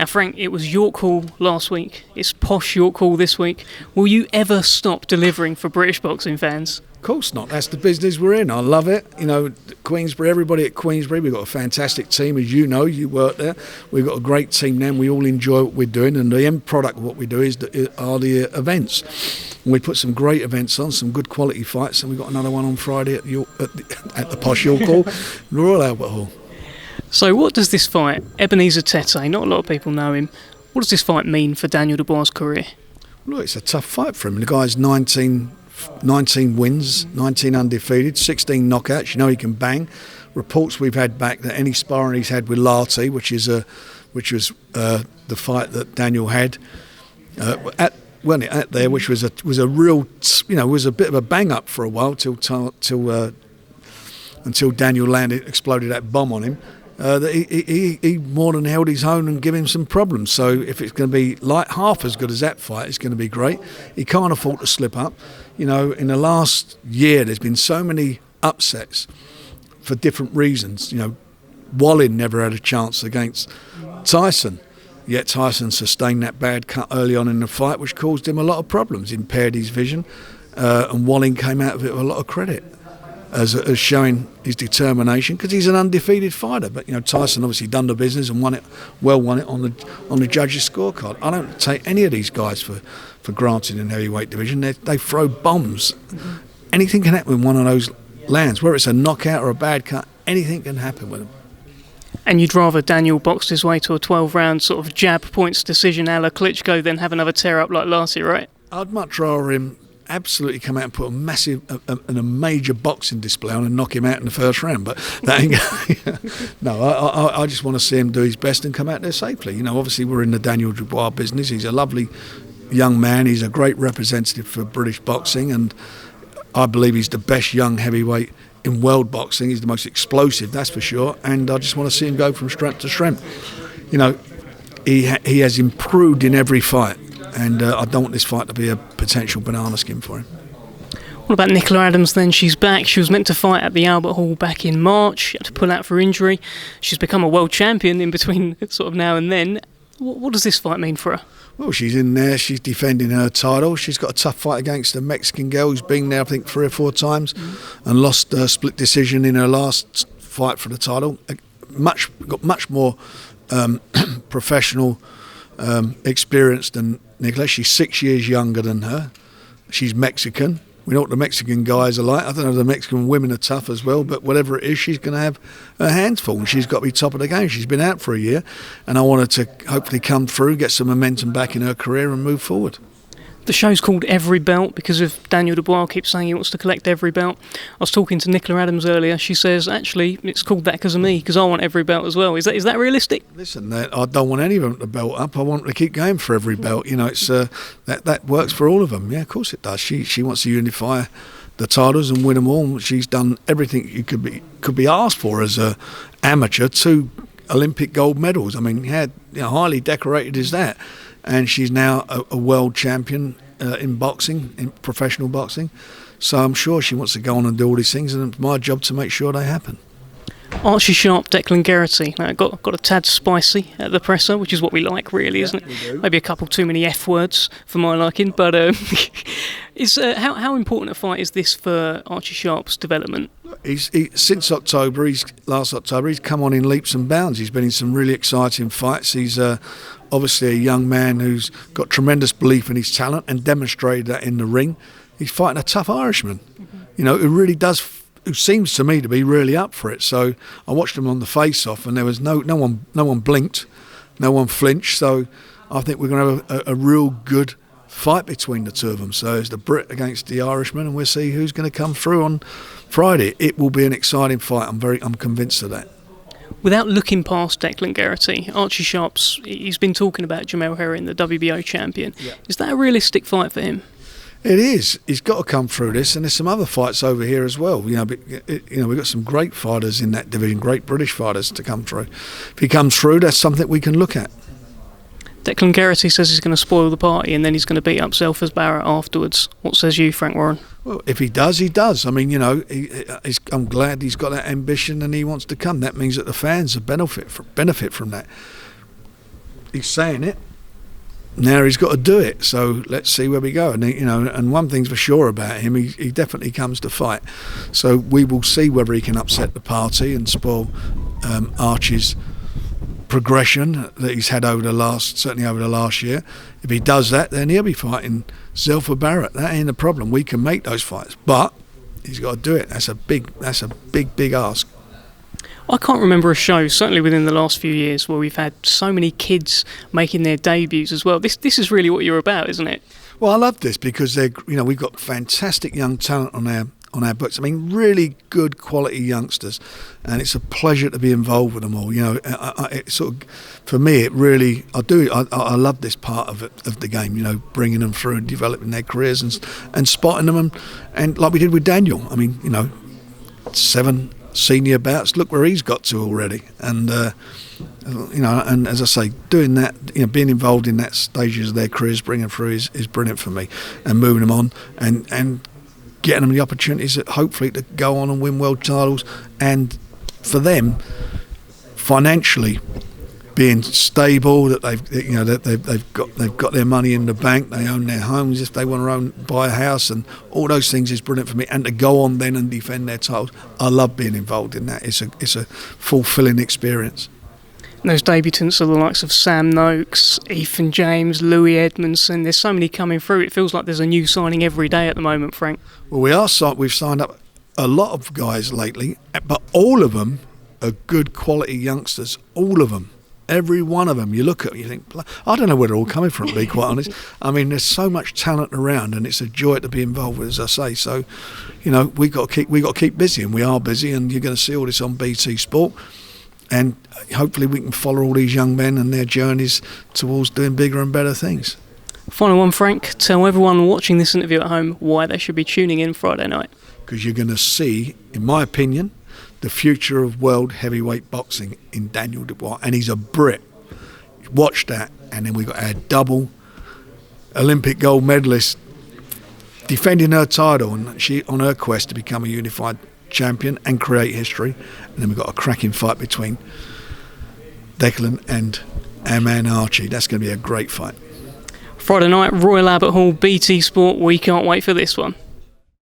Now, Frank, it was York Hall last week. It's posh York Hall this week. Will you ever stop delivering for British boxing fans? Of course not. That's the business we're in. I love it. You know, Queensberry, everybody at Queensberry, we've got a fantastic team. As you know, you work there. We've got a great team now, and we all enjoy what we're doing. And the end product of what we do are the events. And we put some great events on, some good quality fights, and we've got another one on Friday at the posh York Hall, Royal Albert Hall. So what does this fight, Ebenezer Tete, not a lot of people know him, what does this fight mean for Daniel de Blois' career? Look, it's a tough fight for him. The guy's 19 wins, 19 undefeated, 16 knockouts. You know he can bang. Reports we've had back that any sparring he's had with Larty, which was the fight that Daniel had which was a real, was a bit of a bang up for a while until Daniel exploded that bomb on him. That he more than held his own and given him some problems. So if it's going to be like half as good as that fight, it's going to be great. He can't afford to slip up. You know, in the last year, there's been so many upsets for different reasons. You know, Wallin never had a chance against Tyson, yet Tyson sustained that bad cut early on in the fight, which caused him a lot of problems, impaired his vision, and Wallin came out of it with a lot of credit as showing his determination, because he's an undefeated fighter. But you know, Tyson obviously done the business and won it on the judges' scorecard. I don't take any of these guys for granted in the heavyweight division. They throw bombs. Mm-hmm. Anything can happen when one of those lands, whether it's a knockout or a bad cut. Anything can happen with them. And you'd rather Daniel boxed his way to a 12-round sort of jab points decision a la Klitschko than have another tear up like Larty, right? I'd much rather him absolutely come out and put a major boxing display on and knock him out in the first round, but that ain't no. I just want to see him do his best and come out there safely. You know, obviously we're in the Daniel de Blois business. He's a lovely young man. He's a great representative for British boxing, and I believe he's the best young heavyweight in world boxing. He's the most explosive, that's for sure, and I just want to see him go from strength to strength. You know, he has improved in every fight. And I don't want this fight to be a potential banana skin for him. What about Nicola Adams then? She's back. She was meant to fight at the Albert Hall back in March. She had to pull out for injury. She's become a world champion in between sort of now and then. What does this fight mean for her? Well, she's in there. She's defending her title. She's got a tough fight against a Mexican girl who's been there, I think, 3 or 4 times and lost a split decision in her last fight for the title. Got much more professional experience than Nicola. She's 6 years younger than her. She's Mexican. We know what the Mexican guys are like. I don't know if the Mexican women are tough as well, but whatever it is, she's going to have her hands full, and she's got to be top of the game. She's been out for a year, and I want her to hopefully come through, get some momentum back in her career and move forward. The show's called Every Belt because of Daniel de Blois keeps saying he wants to collect every belt. I was talking to Nicola Adams earlier. She says, actually, it's called that because of me, because I want every belt as well. Is that realistic? Listen, I don't want any of them to belt up. I want them to keep going for every belt. You know, it's that works for all of them. Yeah, of course it does. She wants to unify the titles and win them all. She's done everything you could be asked for as a amateur. 2 Olympic gold medals. I mean, highly decorated as that. And she's now a world champion in boxing, in professional boxing. So I'm sure she wants to go on and do all these things, and it's my job to make sure they happen. Archie Sharp, Declan Garrity. Now, got a tad spicy at the presser, which is what we like, really, isn't it? Maybe a couple too many F words for my liking, but how important a fight is this for Archie Sharp's development? Since last October, he's come on in leaps and bounds. He's been in some really exciting fights. He's obviously a young man who's got tremendous belief in his talent and demonstrated that in the ring. He's fighting a tough Irishman, you know, who seems to me to be really up for it. So I watched him on the face-off, and there was no one blinked, no one flinched. So I think we're going to have a real good fight between the two of them. So it's the Brit against the Irishman, and we'll see who's going to come through on Friday. It will be an exciting fight. I'm convinced of that. Without looking past Declan Garrity, Archie Sharp's, he's been talking about Jamel Herring, the WBO champion. Yeah. Is that a realistic fight for him? It is. He's got to come through this, and there's some other fights over here as well. You know, we've got some great fighters in that division, great British fighters to come through. If he comes through, that's something we can look at. Declan Garrity says he's going to spoil the party, and then he's going to beat up Selfers Barrett afterwards. What says you, Frank Warren? Well, if he does, he does. I mean, you know, I'm glad he's got that ambition and he wants to come. That means that the fans benefit from that. he's saying it. Now he's got to do it. So let's see where we go. And and one thing's for sure about him, he definitely comes to fight. So we will see whether he can upset the party and spoil Archie's progression that he's had certainly over the last year. If he does that, then he'll be fighting Zelfa Barrett. That ain't a problem. We can make those fights, but he's got to do it. That's a big ask. I can't remember a show, certainly within the last few years, where we've had so many kids making their debuts as well. This is really what you're about, isn't it? Well, I love this because we've got fantastic young talent on our books. I mean, really good quality youngsters, and it's a pleasure to be involved with them all. It sort of, for me, it really, I love this part of the game. Bringing them through and developing their careers and spotting them, and like we did with Daniel. I mean, 7 senior bouts. Look where he's got to already, and and as I say, doing that, being involved in that stages of their careers, bringing through is brilliant for me, and moving them on and getting them the opportunities that hopefully to go on and win world titles, and for them financially being stable, that they've got their money in the bank, they own their homes if they want to buy a house, and all those things is brilliant for me. And to go on then and defend their titles, I love being involved in that. It's a fulfilling experience. And those debutants are the likes of Sam Noakes, Ethan James, Louis Edmondson. There's so many coming through. It feels like there's a new signing every day at the moment, Frank. Well, we've signed up a lot of guys lately, but all of them are good quality youngsters. All of them. Every one of them, you look at them, you think, I don't know where they're all coming from, to be quite honest. I mean, there's so much talent around, and it's a joy to be involved with, as I say. So, we got to keep busy, and we are busy, and you're going to see all this on BT Sport, and hopefully we can follow all these young men and their journeys towards doing bigger and better things. Final one, Frank. Tell everyone watching this interview at home why they should be tuning in Friday night. Because you're going to see, in my opinion, the future of world heavyweight boxing in Daniel de Blois, and he's a Brit. Watch that, and then we've got our double Olympic gold medalist defending her title, and she on her quest to become a unified champion and create history. And then we've got a cracking fight between Declan and our man Archie. That's going to be a great fight. Friday night, Royal Albert Hall, BT Sport. We can't wait for this one.